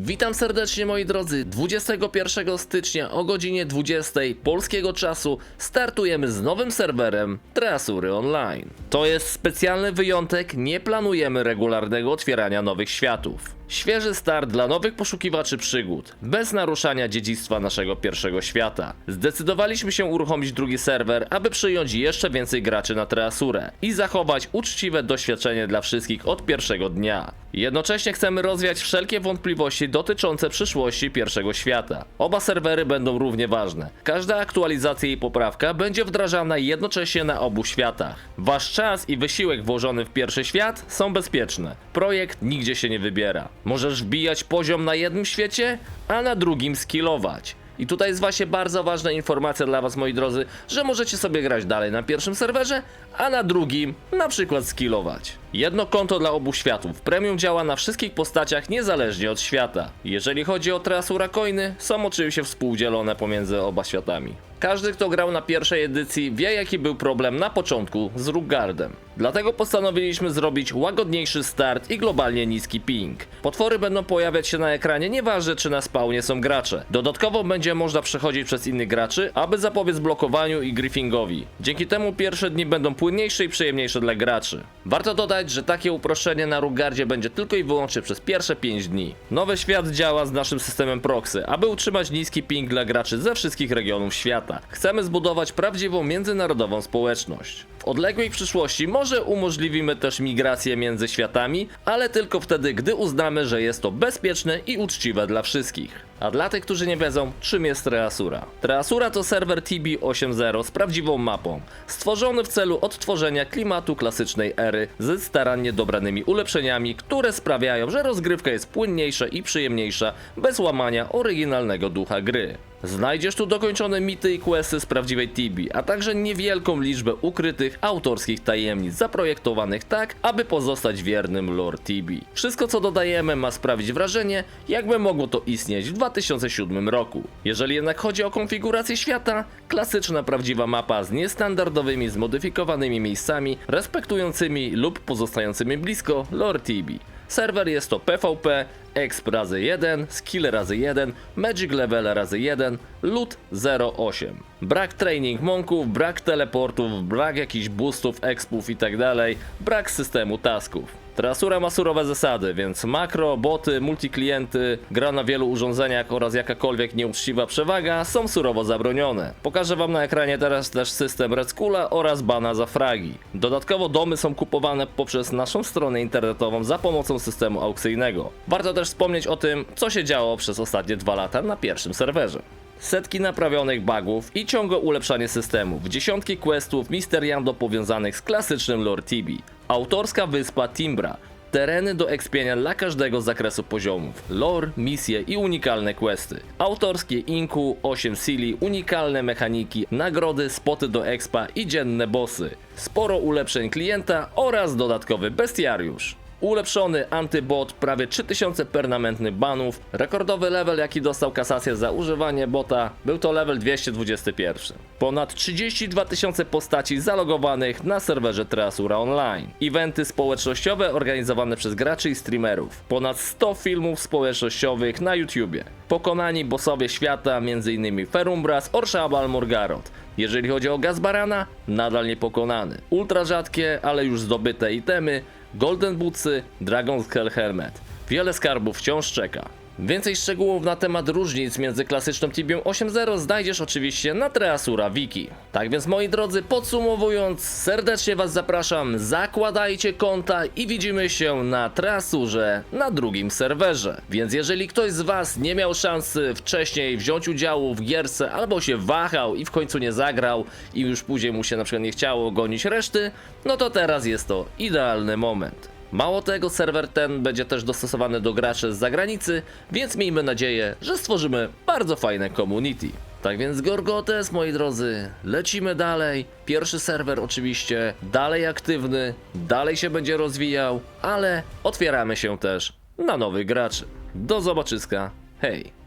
Witam serdecznie moi drodzy, 21 stycznia o godzinie 20 polskiego czasu startujemy z nowym serwerem Treasury Online. To jest specjalny wyjątek, nie planujemy regularnego otwierania nowych światów. Świeży start dla nowych poszukiwaczy przygód, bez naruszania dziedzictwa naszego pierwszego świata. Zdecydowaliśmy się uruchomić drugi serwer, aby przyjąć jeszcze więcej graczy na Treasurę i zachować uczciwe doświadczenie dla wszystkich od pierwszego dnia. Jednocześnie chcemy rozwiać wszelkie wątpliwości dotyczące przyszłości pierwszego świata. Oba serwery będą równie ważne. Każda aktualizacja i poprawka będzie wdrażana jednocześnie na obu światach. Wasz czas i wysiłek włożony w pierwszy świat są bezpieczne. Projekt nigdzie się nie wybiera. Możesz wbijać poziom na jednym świecie, a na drugim skillować. I tutaj jest właśnie bardzo ważna informacja dla was moi drodzy, że możecie sobie grać dalej na pierwszym serwerze, a na drugim na przykład skillować. Jedno konto dla obu światów. Premium działa na wszystkich postaciach niezależnie od świata. Jeżeli chodzi o Treasura coiny, są oczywiście współdzielone pomiędzy oba światami. Każdy kto grał na pierwszej edycji wie jaki był problem na początku z Rookguardem. Dlatego postanowiliśmy zrobić łagodniejszy start i globalnie niski ping. Potwory będą pojawiać się na ekranie nieważne czy na spawnie są gracze. Dodatkowo będzie można przechodzić przez innych graczy, aby zapobiec blokowaniu i griffingowi. Dzięki temu pierwsze dni będą płynniejsze i przyjemniejsze dla graczy. Warto dodać, że takie uproszczenie na Rookguardzie będzie tylko i wyłącznie przez pierwsze 5 dni. Nowy świat działa z naszym systemem proxy, aby utrzymać niski ping dla graczy ze wszystkich regionów świata. Chcemy zbudować prawdziwą międzynarodową społeczność. W odległej przyszłości może umożliwimy też migrację między światami, ale tylko wtedy, gdy uznamy, że jest to bezpieczne i uczciwe dla wszystkich. A dla tych, którzy nie wiedzą, czym jest Treasura. Treasura to serwer TB 8.0 z prawdziwą mapą, stworzony w celu odtworzenia klimatu klasycznej ery ze starannie dobranymi ulepszeniami, które sprawiają, że rozgrywka jest płynniejsza i przyjemniejsza, bez łamania oryginalnego ducha gry. Znajdziesz tu dokończone mity i questy z prawdziwej TB, a także niewielką liczbę ukrytych autorskich tajemnic zaprojektowanych tak, aby pozostać wiernym lore TB. Wszystko co dodajemy ma sprawić wrażenie, jakby mogło to istnieć w 2007 roku. Jeżeli jednak chodzi o konfigurację świata, klasyczna prawdziwa mapa z niestandardowymi zmodyfikowanymi miejscami, respektującymi lub pozostającymi blisko lore TB. Serwer jest to PvP, Exp razy 1, Skill razy 1, Magic Level razy 1, Loot 0,8. Brak Training Monków, brak teleportów, brak jakichś boostów, expów itd., brak systemu tasków. Treasura ma surowe zasady, więc makro, boty, multiklienty, gra na wielu urządzeniach oraz jakakolwiek nieuczciwa przewaga są surowo zabronione. Pokażę wam na ekranie teraz też system Red Skulla oraz bana za fragi. Dodatkowo domy są kupowane poprzez naszą stronę internetową za pomocą systemu aukcyjnego. Warto też wspomnieć o tym, co się działo przez ostatnie 2 lata na pierwszym serwerze. Setki naprawionych bugów i ciągłe ulepszanie systemów, dziesiątki questów misteriando powiązanych z klasycznym lore TB, autorska wyspa Timbra, tereny do expienia dla każdego z zakresu poziomów, lore, misje i unikalne questy, autorskie Inku, 8 Silly, unikalne mechaniki, nagrody, spoty do expa i dzienne bossy, sporo ulepszeń klienta oraz dodatkowy bestiariusz. Ulepszony antybot, prawie 3000 permanentnych banów, rekordowy level jaki dostał kasację za używanie bota, był to level 221. Ponad 32 000 postaci zalogowanych na serwerze Treasura Online. Eventy społecznościowe organizowane przez graczy i streamerów. Ponad 100 filmów społecznościowych na YouTubie. Pokonani bossowie świata m.in. Ferumbras, Orszabal, Morgarot. Jeżeli chodzi o Gazbarana, nadal niepokonany. Ultra rzadkie, ale już zdobyte itemy, Golden Bootsy, Dragon's Hell Helmet. Wiele skarbów wciąż czeka. Więcej szczegółów na temat różnic między klasyczną TB 8.0 znajdziesz oczywiście na Treasura Wiki. Tak więc moi drodzy, podsumowując, serdecznie was zapraszam, zakładajcie konta i widzimy się na Treasurze na drugim serwerze. Więc jeżeli ktoś z was nie miał szansy wcześniej wziąć udziału w gierce albo się wahał i w końcu nie zagrał i już później mu się na przykład nie chciało gonić reszty, no to teraz jest to idealny moment. Mało tego, serwer ten będzie też dostosowany do graczy z zagranicy, więc miejmy nadzieję, że stworzymy bardzo fajne community. Tak więc Gorgotes, moi drodzy, lecimy dalej. Pierwszy serwer oczywiście dalej aktywny, dalej się będzie rozwijał, ale otwieramy się też na nowych graczy. Do zobaczyska, hej!